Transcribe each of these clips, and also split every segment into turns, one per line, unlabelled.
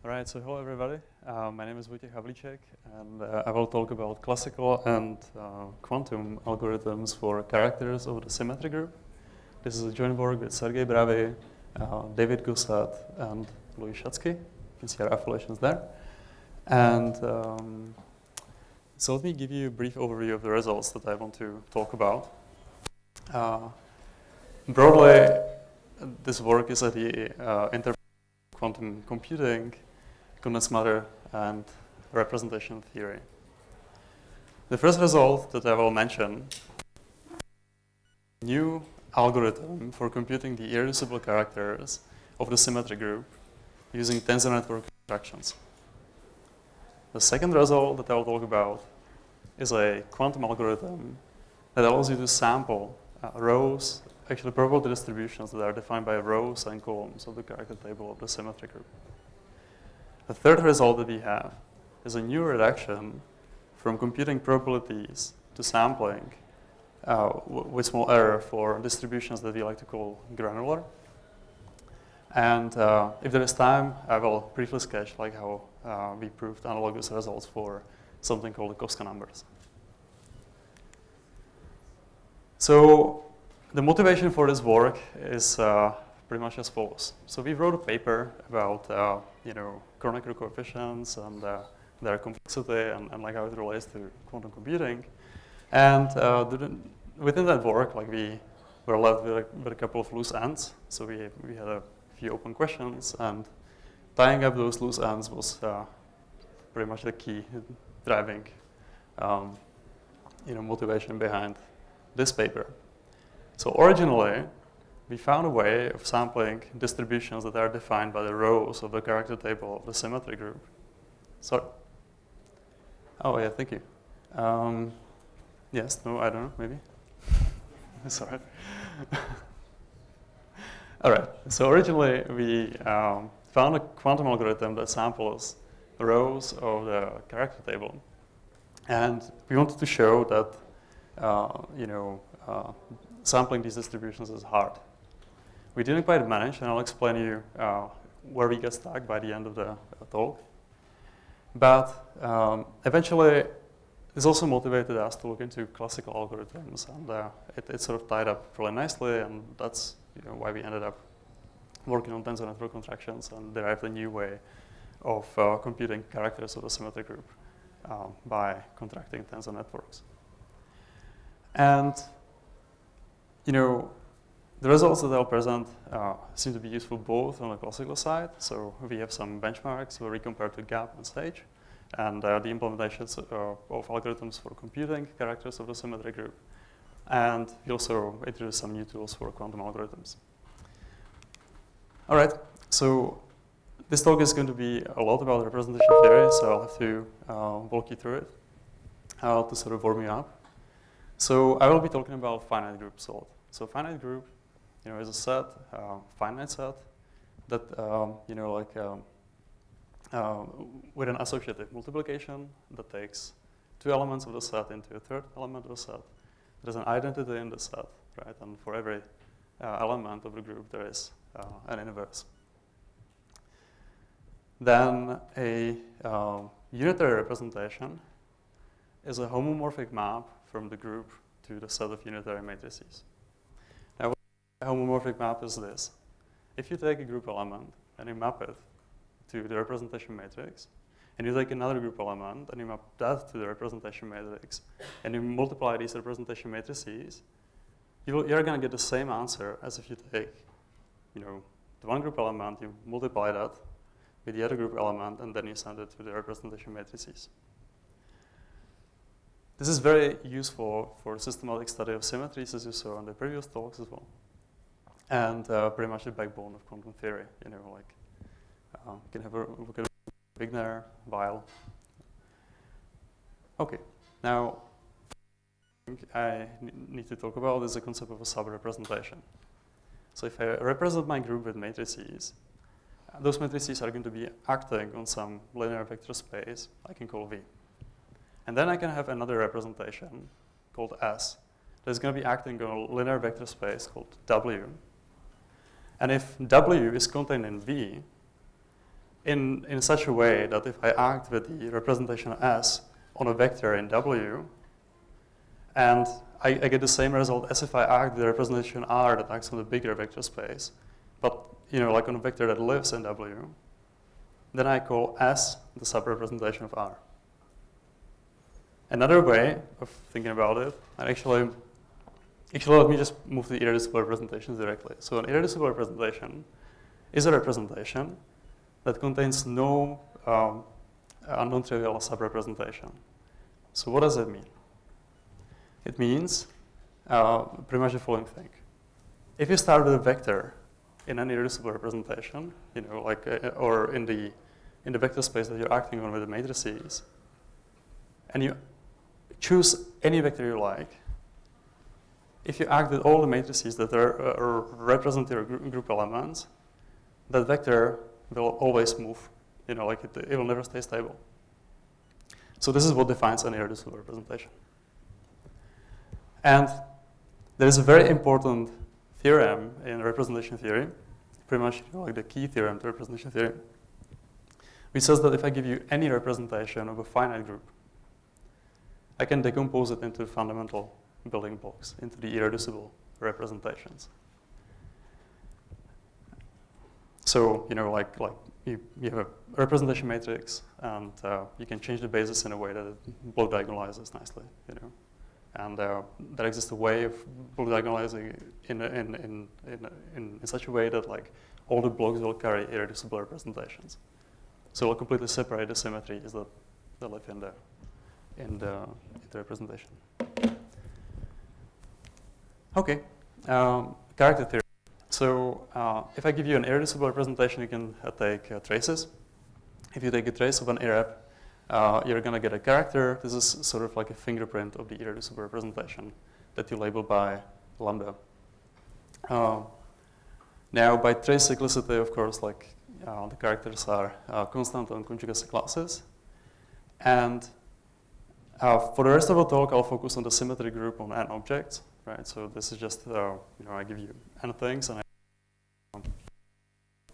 All right, so hello everybody. My name is Havlíček, and I will talk about classical and quantum algorithms for characters of the symmetric group. This is a joint work with Sergey Bravyi, David Gossat, and Louis Shatsky. You can see our affiliations there. And so let me give you a brief overview of the results that I want to talk about. Broadly, this work is at the interface of quantum computing, condensed matter, and representation theory. The first result that I will mention, new algorithm for computing the irreducible characters of the symmetric group using tensor network instructions. The second result that I will talk about is a quantum algorithm that allows you to sample rows, actually probability distributions that are defined by rows and columns of the character table of the symmetric group. The third result that we have is a new reduction from computing probabilities to sampling with small error for distributions that we like to call granular. And if there is time, I will briefly sketch like how we proved analogous results for something called the Kafka numbers. So the motivation for this work is pretty much as follows. So we wrote a paper about Kronecker coefficients and their complexity and like how it relates to quantum computing. And within that work, like we were left with a couple of loose ends. So we had a few open questions, and tying up those loose ends was pretty much the key driving motivation behind this paper. So originally, we found a way of sampling distributions that are defined by the rows of the character table of the symmetric group. Sorry. Oh, yeah, thank you. Yes, no, I don't know, maybe. Sorry. All right, so originally we found a quantum algorithm that samples rows of the character table. And we wanted to show that, sampling these distributions is hard. We didn't quite manage, and I'll explain you where we got stuck by the end of the talk. But eventually, this also motivated us to look into classical algorithms, and it sort of tied up really nicely, and that's why we ended up working on tensor network contractions and derived a new way of computing characters of the symmetric group by contracting tensor networks. And the results that I'll present seem to be useful both on the classical side. So we have some benchmarks where we compare to GAP and stage, and the implementations of algorithms for computing characters of the symmetric group. And we also introduced some new tools for quantum algorithms. All right, so this talk is going to be a lot about representation theory, so I'll have to walk you through it to sort of warm you up. So I will be talking about finite group sort. So finite group, is a set, finite set that with an associative multiplication that takes two elements of the set into a third element of the set. There's an identity in the set, right? And for every element of the group, there is an inverse. Then a unitary representation is a homomorphic map from the group to the set of unitary matrices. Now, what a homomorphic map is this. If you take a group element and you map it to the representation matrix, and you take another group element and you map that to the representation matrix, and you multiply these representation matrices, you're going to get the same answer as if you take, the one group element, you multiply that with the other group element, and then you send it to the representation matrices. This is very useful for systematic study of symmetries, as you saw in the previous talks as well, and pretty much the backbone of quantum theory. You can have a look at Wigner, Weil. Okay, now I need to talk about is the concept of a sub-representation. So if I represent my group with matrices, those matrices are going to be acting on some linear vector space I can call V. And then I can have another representation called S that's going to be acting on a linear vector space called W. And if W is contained in V, in such a way that if I act with the representation S on a vector in W, and I get the same result as if I act with the representation R that acts on the bigger vector space, but like on a vector that lives in W, then I call S the subrepresentation of R. Another way of thinking about it, and actually let me just move to the irreducible representations directly. So an irreducible representation is a representation that contains no non-trivial subrepresentation. So what does that mean? It means pretty much the following thing. If you start with a vector in an irreducible representation, or in the vector space that you're acting on with the matrices, and you choose any vector you like, if you act with all the matrices that are represent your group elements, that vector will always move. It will never stay stable. So this is what defines an irreducible representation. And there is a very important theorem in representation theory, pretty much like the key theorem to representation theory, which says that if I give you any representation of a finite group, I can decompose it into fundamental building blocks, into the irreducible representations. So, you have a representation matrix, and you can change the basis in a way that it block diagonalizes nicely, And there exists a way of block diagonalizing in such a way that all the blocks will carry irreducible representations. So we'll completely separate the symmetries that live in the representation. Okay, character theory. So if I give you an irreducible representation, you can take traces. If you take a trace of an irrep, you're going to get a character. This is sort of like a fingerprint of the irreducible representation that you label by lambda. Now, by trace cyclicity, of course, the characters are constant and conjugacy classes. And for the rest of the talk, I'll focus on the symmetric group on n objects. Right? So this is just, I give you n things and I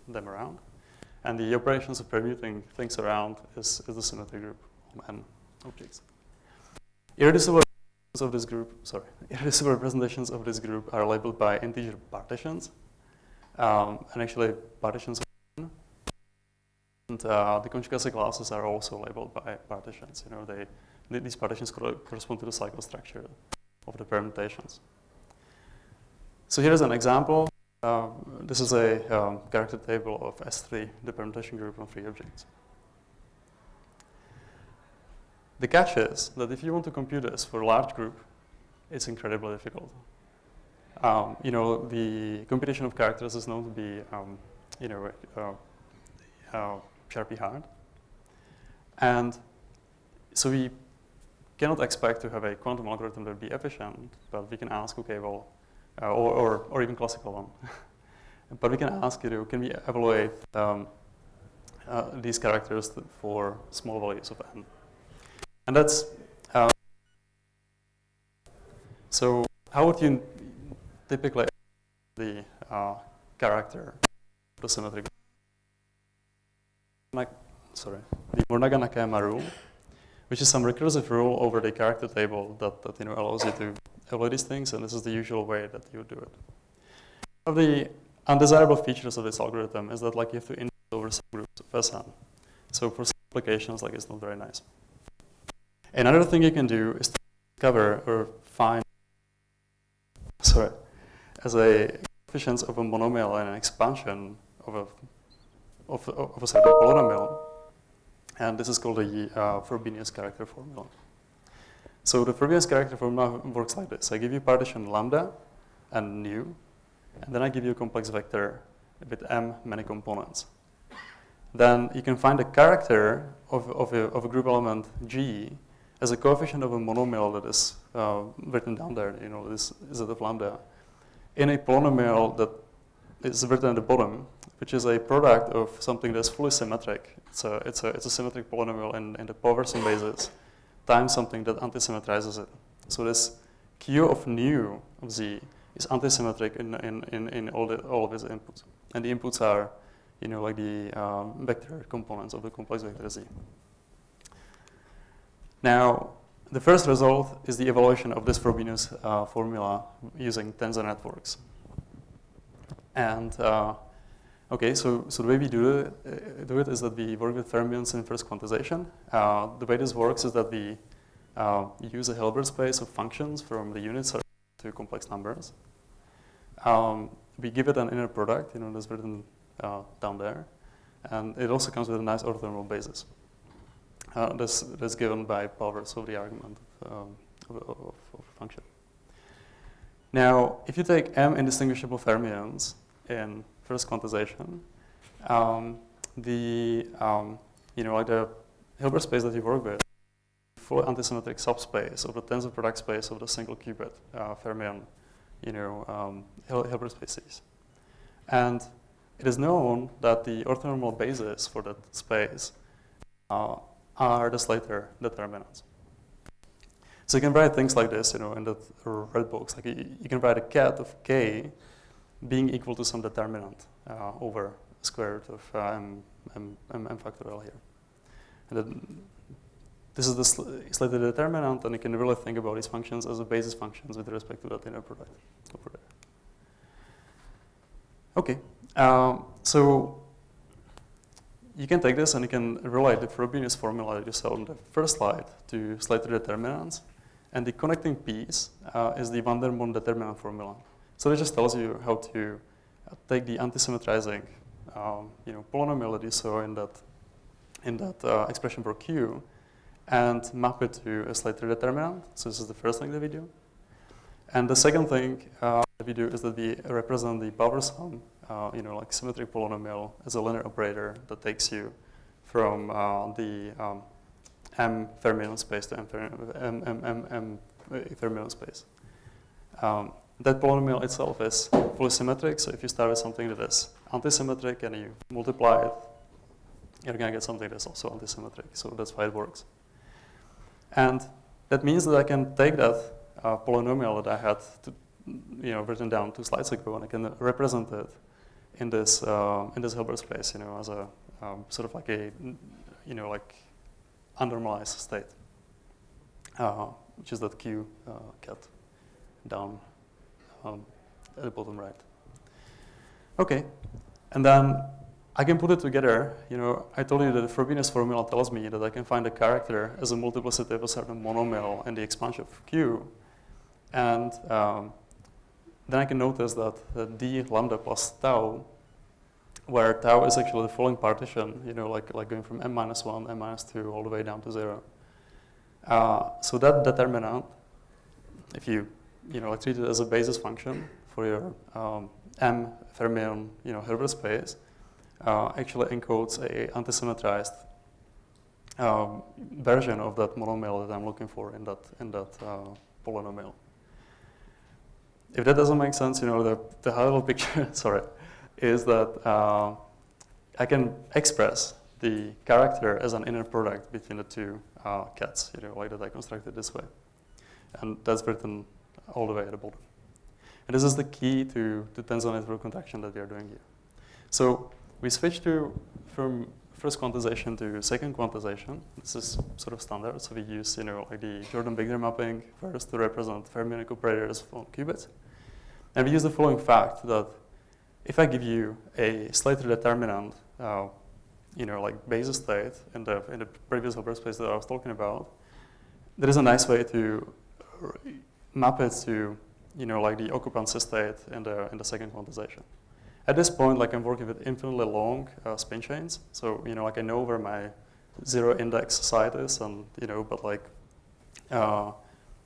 them around. And the operations of permuting things around is the symmetric group of n objects. Irreducible representations of this group are labeled by integer partitions. And actually partitions of n. And the conjugacy classes are also labeled by partitions. These partitions correspond to the cycle structure of the permutations. So here's an example. This is a character table of S3, the permutation group on 3 objects. The catch is that if you want to compute this for a large group, it's incredibly difficult. The computation of characters is known to be, sharply hard. And so we cannot expect to have a quantum algorithm that will be efficient, but we can ask, okay, well, or even classical one. But we can ask, can we evaluate these characters for small values of n? And that's, so how would you typically the character of the symmetric? The Mornaga-Nakayama rule, which is some recursive rule over the character table that allows you to evaluate these things, and this is the usual way that you do it. One of the undesirable features of this algorithm is that you have to index over subgroups of Sn. So for some applications, it's not very nice. Another thing you can do is to discover or find, as a coefficients of a monomial and an expansion of a certain polynomial, and this is called the Frobenius character formula. So the Frobenius character formula works like this. I give you partition lambda and nu, and then I give you a complex vector with m many components. Then you can find a character of a group element G as a coefficient of a monomial that is written down there, this is of lambda, in a polynomial that is written at the bottom, which is a product of something that's fully symmetric. It's a symmetric polynomial in the Poisson basis times something that antisymmetrizes it. So this Q of nu of Z is antisymmetric in all of its inputs. And the inputs are like the vector components of the complex vector Z. Now, the first result is the evaluation of this Frobenius formula using tensor networks. And okay, so the way we do it is that we work with fermions in first quantization. The way this works is that we use a Hilbert space of functions from the unit circle to complex numbers. We give it an inner product, that's written down there, and it also comes with a nice orthonormal basis. That's given by powers of the argument of a function. Now, if you take m indistinguishable fermions in first quantization, the Hilbert space that you work with, full antisymmetric subspace of the tensor product space of the single qubit fermion, Hilbert spaces. And it is known that the orthonormal basis for that space are the Slater determinants. So you can write things like this, in that red box. Like you can write a ket of k being equal to some determinant over square root of m factorial here. And then this is the Slater determinant, and you can really think about these functions as a basis functions with respect to that inner product over there. Okay, so you can take this and you can relate the Frobenius formula that you saw on the first slide to Slater determinants, and the connecting piece is the van der Monde determinant formula. So it just tells you how to take the antisymmetrizing polynomial that you saw in that expression for Q and map it to a Slater determinant. So this is the first thing that we do. And the second thing that we do is that we represent the power sum, like symmetric polynomial as a linear operator that takes you from the M fermion space to M fermion space. That polynomial itself is fully symmetric, so if you start with something that is antisymmetric and you multiply it, you're going to get something that's also antisymmetric, so that's why it works. And that means that I can take that polynomial that I had written down 2 slides ago, and I can represent it in this Hilbert space, as a sort of like a like unnormalized state, which is that Q ket down at the bottom right. Okay, and then I can put it together. I told you that the Frobenius formula tells me that I can find a character as a multiplicity of a certain monomial in the expansion of Q, and then I can notice that d lambda plus tau, where tau is actually the following partition, like going from m-1, m-2 all the way down to 0. So that determinant, if you treat it as a basis function for your m fermion Hilbert space, actually encodes a antisymmetrized version of that monomial that I'm looking for in that polynomial. If that doesn't make sense, the high-level picture, sorry, is that I can express the character as an inner product between the two kets, like that I constructed this way. And that's written all the way at the bottom. And this is the key to tensor network contraction that we are doing here. So we switch from first quantization to second quantization. This is sort of standard. So we use, like the Jordan-Bigner mapping first to represent fermionic operators on qubits. And we use the following fact that if I give you a Slater determinant, like basis state in the previous Hilbert space that I was talking about, there is a nice way to map it to, like the occupancy state in the second quantization. At this point, like I'm working with infinitely long spin chains, so like I know where my 0 index site is, and but like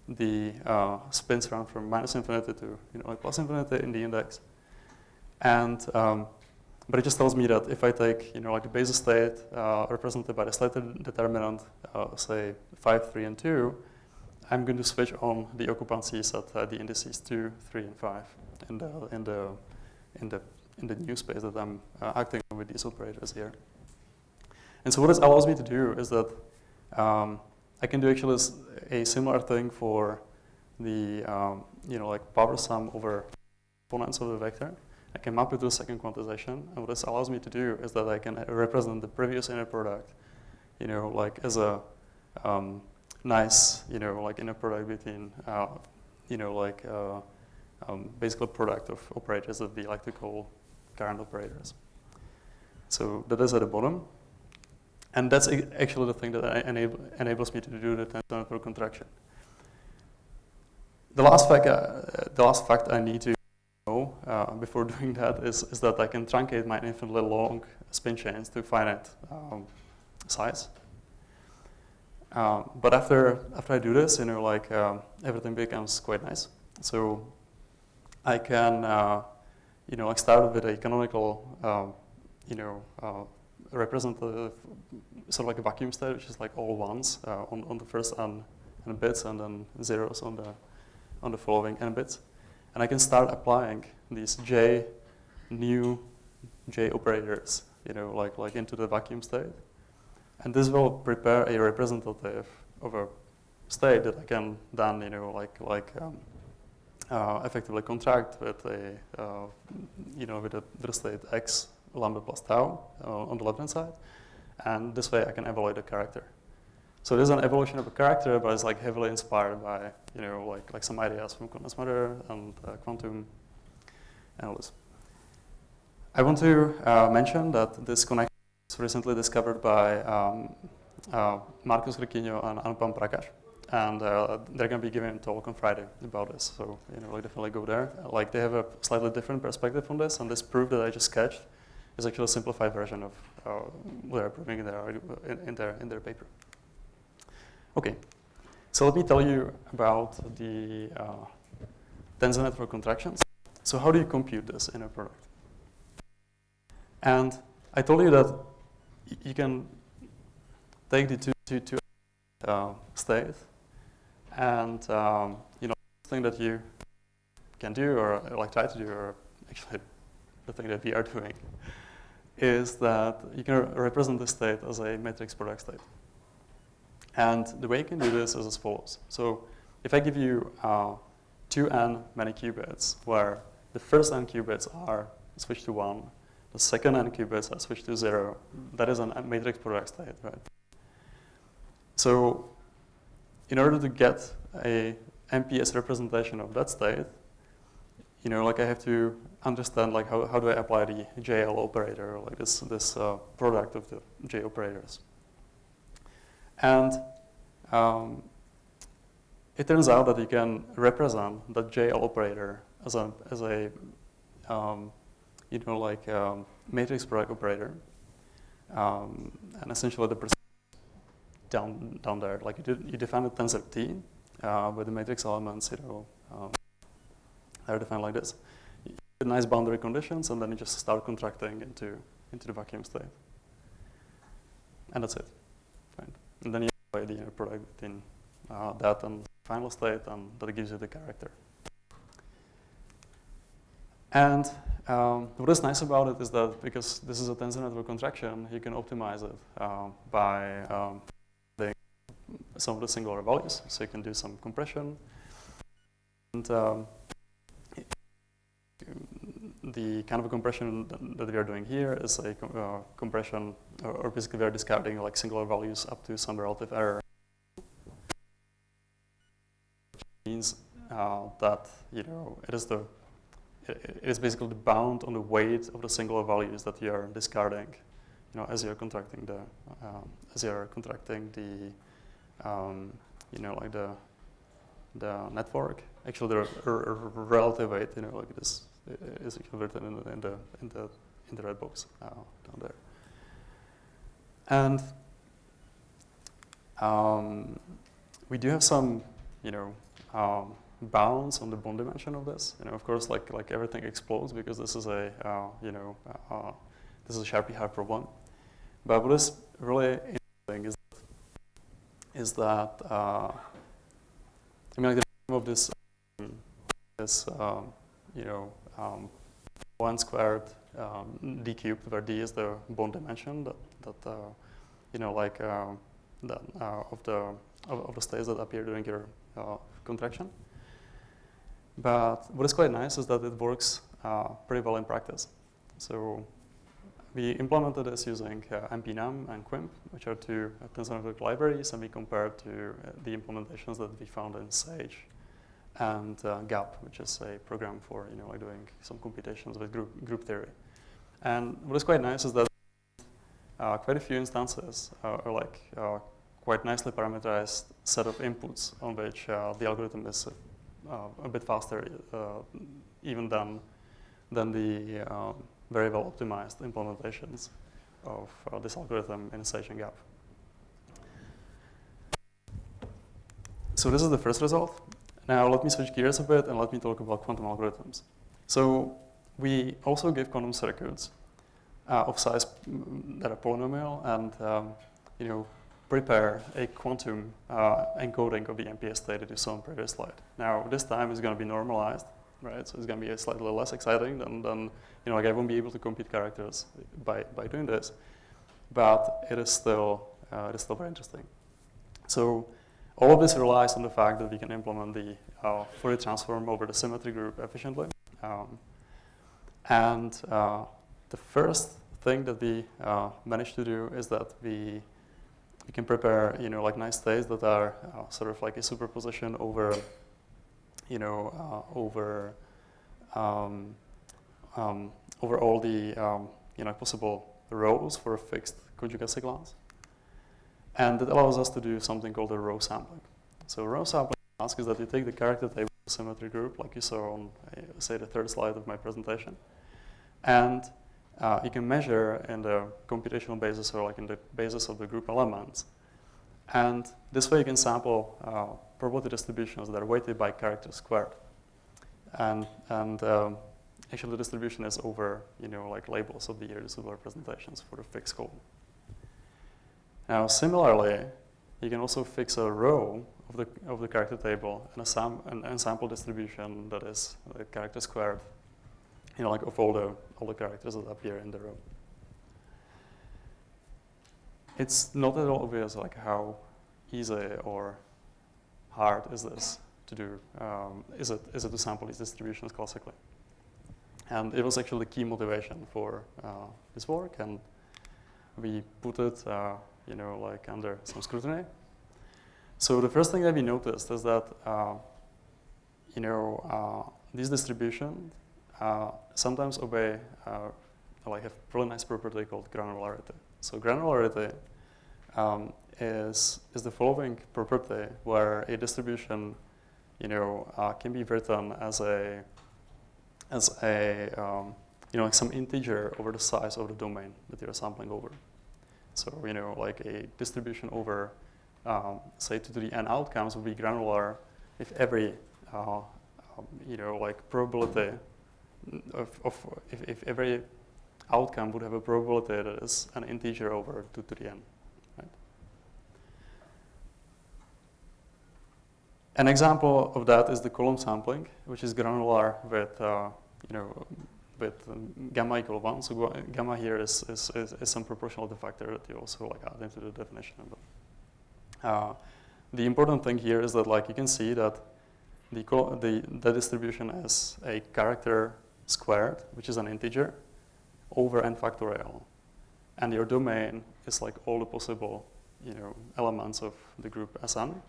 the spins run from minus infinity to like plus infinity in the index, and but it just tells me that if I take like the basis state represented by the Slater determinant, say 5, 3, and 2, I'm going to switch on the occupancies at the indices 2, 3, and 5 in the new space that I'm acting on with these operators here. And so what this allows me to do is that I can do actually a similar thing for the like power sum over exponents of the vector. I can map it to a second quantization, and what this allows me to do is that I can represent the previous inner product, like as a nice, like inner product between, basically product of operators that we like to call current operators. So that is at the bottom, and that's actually the thing that enables me to do the tensor network contraction. The last fact I need to know before doing that is that I can truncate my infinitely long spin chains to finite size. But after I do this, everything becomes quite nice. So I can, start with a canonical, representative, sort of like a vacuum state, which is like all ones on the first n bits, and then zeros on the following n bits. And I can start applying these new J operators, like into the vacuum state. And this will prepare a representative of a state that I can then, effectively contract with with a state x lambda plus tau on the left-hand side. And this way I can evaluate a character. So this is an evolution of a character, but it's like heavily inspired by, like some ideas from condensed matter and quantum analysis. I want to mention that this connection was recently discovered by Marcus Riquinho and Anupam Prakash, and they're going to be giving a talk on Friday about this. So definitely go there. Like they have a slightly different perspective on this, and this proof that I just sketched is actually a simplified version of what they're proving in their paper. Okay, so let me tell you about the tensor network contractions. So how do you compute this in a product? And I told you that you can take the two state, and the thing that you can do, or like try to do, or actually the thing that we are doing, is that you can represent the state as a matrix product state. And the way you can do this is as follows. So if I give you 2n many qubits, where the first n qubits are switched to 1, the second n qubits are switched to 0, that is a matrix product state, right? So in order to get a MPS representation of that state, I have to understand how do I apply the JL operator, like this product of the J operators. And it turns out that you can represent the JL operator as a matrix product operator, and essentially the percent down there, like you define a tensor T with the matrix elements, are defined like this. You get nice boundary conditions, and then you just start contracting into the vacuum state, and that's it, right? And then you apply the inner product between that and the final state, and that gives you the character. And what is nice about it is that because this is a tensor network contraction, you can optimize it by doing some of the singular values. So you can do some compression. And the kind of a compression that we are doing here is a compression, or basically we are discarding like singular values up to some relative error. Which means that it is basically the bound on the weight of the singular values that you are discarding, as you're contracting the network. Actually, the relative weight, like this, is written in the red box down there. And we do have some, bounds on the bond dimension of this. Of course, like everything explodes because this is a this is a Sharpie hyper one. But what is really interesting is that like the name of this is 1 squared d cubed, where d is the bond dimension of the states that appear during your contraction. But what is quite nice is that it works pretty well in practice. So we implemented this using MP-NUM and QIMP, which are two tensor network libraries, and we compared to the implementations that we found in Sage and GAP, which is a program for like doing some computations with group theory. And what is quite nice is that quite a few instances are like quite nicely parameterized set of inputs on which the algorithm is a bit faster even than the very well optimized implementations of this algorithm in Sage and GAP. So this is the first result. Now let me switch gears a bit and let me talk about quantum algorithms. So we also give quantum circuits of size that are polynomial and prepare a quantum encoding of the MPS state that you saw on the previous slide. Now this time it's going to be normalized, right? So it's going to be slightly less exciting than like I won't be able to compute characters by doing this, but it is still very interesting. So all of this relies on the fact that we can implement the Fourier transform over the symmetric group efficiently. The first thing that we managed to do is that we can prepare like nice states that are sort of like a superposition over over all the possible rows for a fixed conjugacy class. And that allows us to do something called a row sampling. So row sampling task is that you take the character table of the symmetry group, like you saw on, say, the third slide of my presentation, and you can measure in the computational basis or like in the basis of the group elements. And this way you can sample probability distributions that are weighted by character squared. And actually the distribution is over, like labels of the irreducible representations for the fixed column. Now, similarly, you can also fix a row of the character table and a sample distribution that is character squared, like of all the characters that appear in the row. It's not at all obvious like how easy or hard is this to do. Is it to sample these distributions classically? And it was actually the key motivation for this work, and we put it like under some scrutiny. So the first thing that we noticed is that these distributions sometimes obey like a really nice property called granularity. So granularity is the following property where a distribution can be written as like some integer over the size of the domain that you're sampling over. So, like a distribution over, say, 2 to the n outcomes would be granular if every, like probability if every outcome would have a probability that is an integer over 2 to the n, right? An example of that is the column sampling, which is granular with, with gamma equal 1. So gamma here is some proportional factor that you also like add into the definition. But the important thing here is that like you can see that the distribution is a character squared, which is an integer, over n factorial, and your domain is like all the possible elements of the group Sn,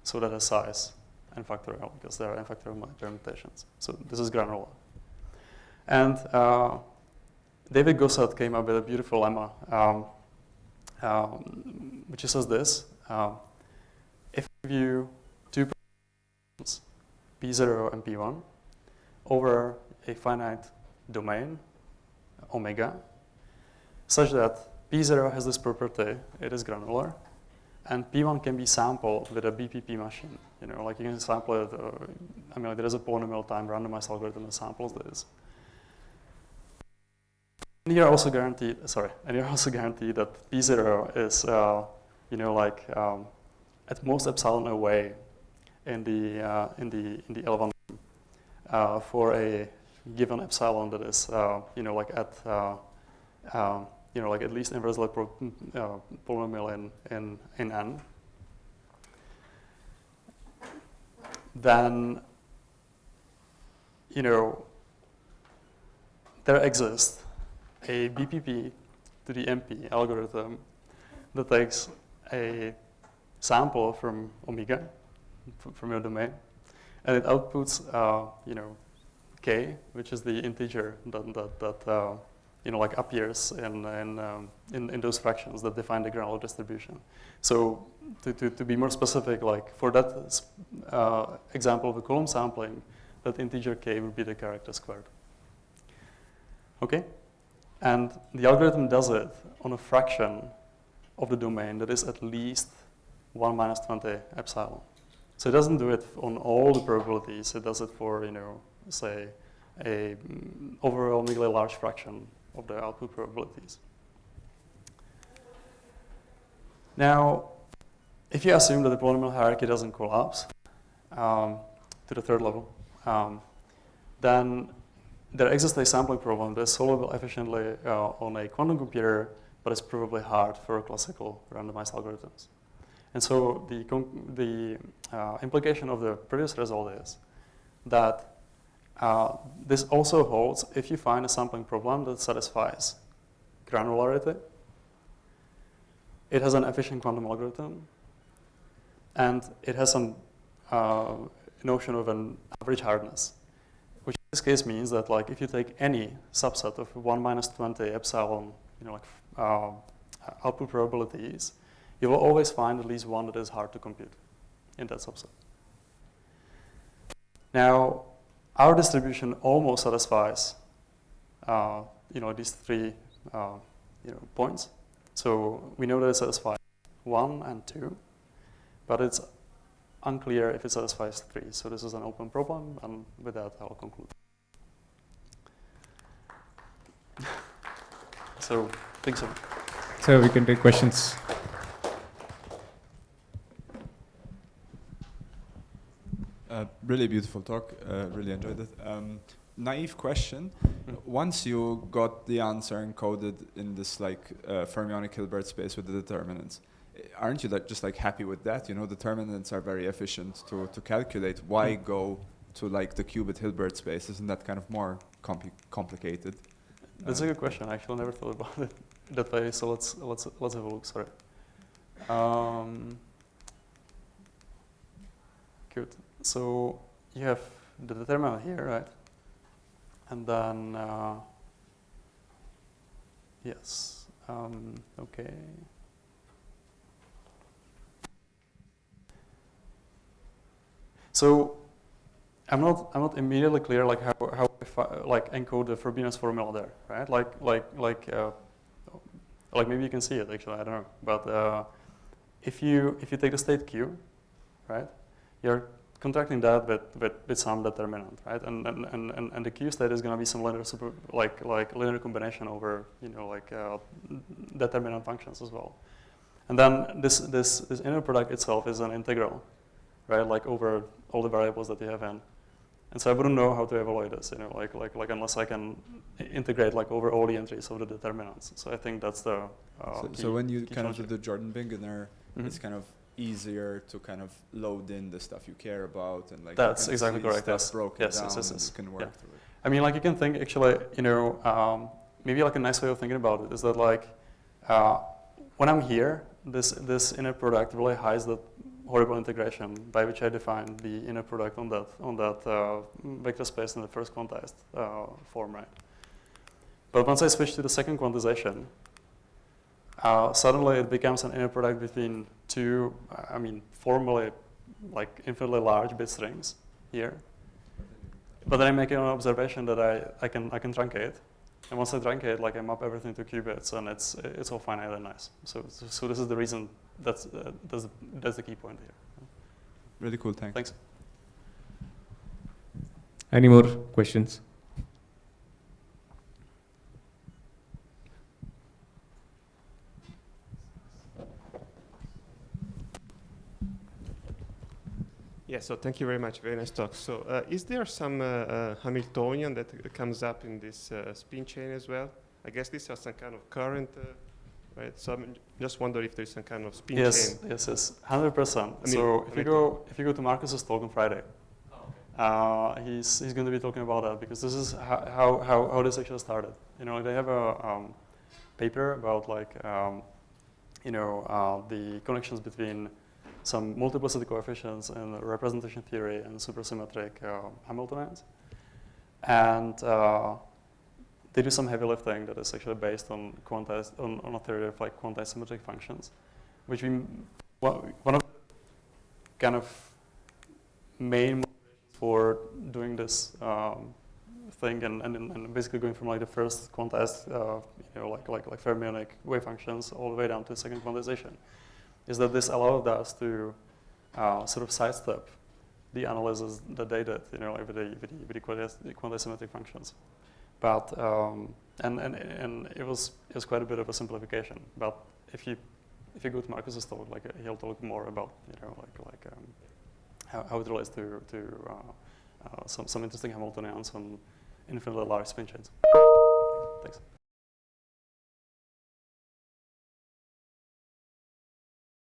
so that has size n factorial because there are n factorial permutations. So this is granular. And David Gossett came up with a beautiful lemma, which says this: if you view two propositions, P0 and P1, over a finite domain, omega, such that P0 has this property, it is granular, and P1 can be sampled with a BPP machine. Like you can sample it, like there is a polynomial time randomized algorithm that samples this. And you're also guaranteed, that P0 is, at most epsilon away in the L1 for a given epsilon that is, like at least inversely polynomial in n. Then, there exists a BPP to the MP algorithm that takes a sample from omega, from your domain, and it outputs, k, which is the integer that like appears in those fractions that define the Granoff distribution. So to be more specific, like for that example of a column sampling, that integer k would be the character squared. Okay, and the algorithm does it on a fraction of the domain that is at least 1 minus 20 epsilon. So it doesn't do it on all the probabilities. It does it for, say, a overwhelmingly large fraction of the output probabilities. Now, if you assume that the polynomial hierarchy doesn't collapse to the third level, then there exists a sampling problem that is solvable efficiently on a quantum computer, but it's probably hard for classical randomized algorithms. And so the implication of the previous result is that this also holds if you find a sampling problem that satisfies granularity, it has an efficient quantum algorithm, and it has some notion of an average hardness, which in this case means that like if you take any subset of 1 minus 20 epsilon, output probabilities, you will always find at least one that is hard to compute in that subset. Now, our distribution almost satisfies, these three, points. So we know that it satisfies 1 and 2, but it's unclear if it satisfies 3. So this is an open problem, and with that, I'll conclude. So, thanks so much.
So we can take questions.
Really beautiful talk. Really enjoyed it. Naive question. Once you got the answer encoded in this fermionic Hilbert space with the determinants, aren't you just happy with that? Determinants are very efficient to calculate. Why go to the qubit Hilbert space? Isn't that kind of more complicated?
That's a good question. I actually never thought about it that way. So let's have a look. Sorry. Good. So you have the determinant here, right? And then yes. Okay. So I'm not immediately clear how if I encode the Frobenius formula there, right? Like maybe you can see it actually, I don't know. But if you take the state Q, right, you're contracting that with some determinant, right? And the Q state is going to be some linear linear combination over determinant functions as well. And then this inner product itself is an integral, right? Over all the variables that you have in. And so I wouldn't know how to evaluate this, unless I can integrate over all the entries of the determinants. So I think that's the
so when you kind of do the Jordan-Bingener, it's kind of easier to kind of load in the stuff you care about and
that's exactly correct.
Yes. Broken
yes,
down
yes.
And you can work through it.
I mean, you can think actually, maybe a nice way of thinking about it is that when I'm here, this inner product really hides the horrible integration by which I define the inner product on that vector space in the first quantized form, right? But once I switch to the second quantization, suddenly it becomes an inner product between two, formally infinitely large bit strings here. But then I make an observation that I can truncate, and once I truncate, I map everything to qubits, and it's all finite and nice. So this is the reason that's the key point here.
Really cool, thanks.
Any more questions?
Yeah, so thank you very much. Very nice talk. So is there some Hamiltonian that comes up in this spin chain as well? I guess this has some kind of current, right? So I'm just wondering if there's some kind of spin chain.
Yes, 100%. So if you go to Marcus's talk on Friday, He's going to be talking about that because this is how this actually started. You know, they have a paper about like the connections between some multiplicity coefficients in representation theory and supersymmetric Hamiltonians, and they do some heavy lifting that is actually based on on a theory of like quantized symmetric functions, which one of the kind of main motivations for doing this thing and basically going from like the first quantized like fermionic wave functions all the way down to second quantization is that this allowed us to sort of sidestep the analysis that they did, you know, like with the quantized symmetric functions. But and it was quite a bit of a simplification. But if you go to Marcus's talk, like he'll talk more about, you know, how it relates to some interesting Hamiltonians on infinitely large spin chains.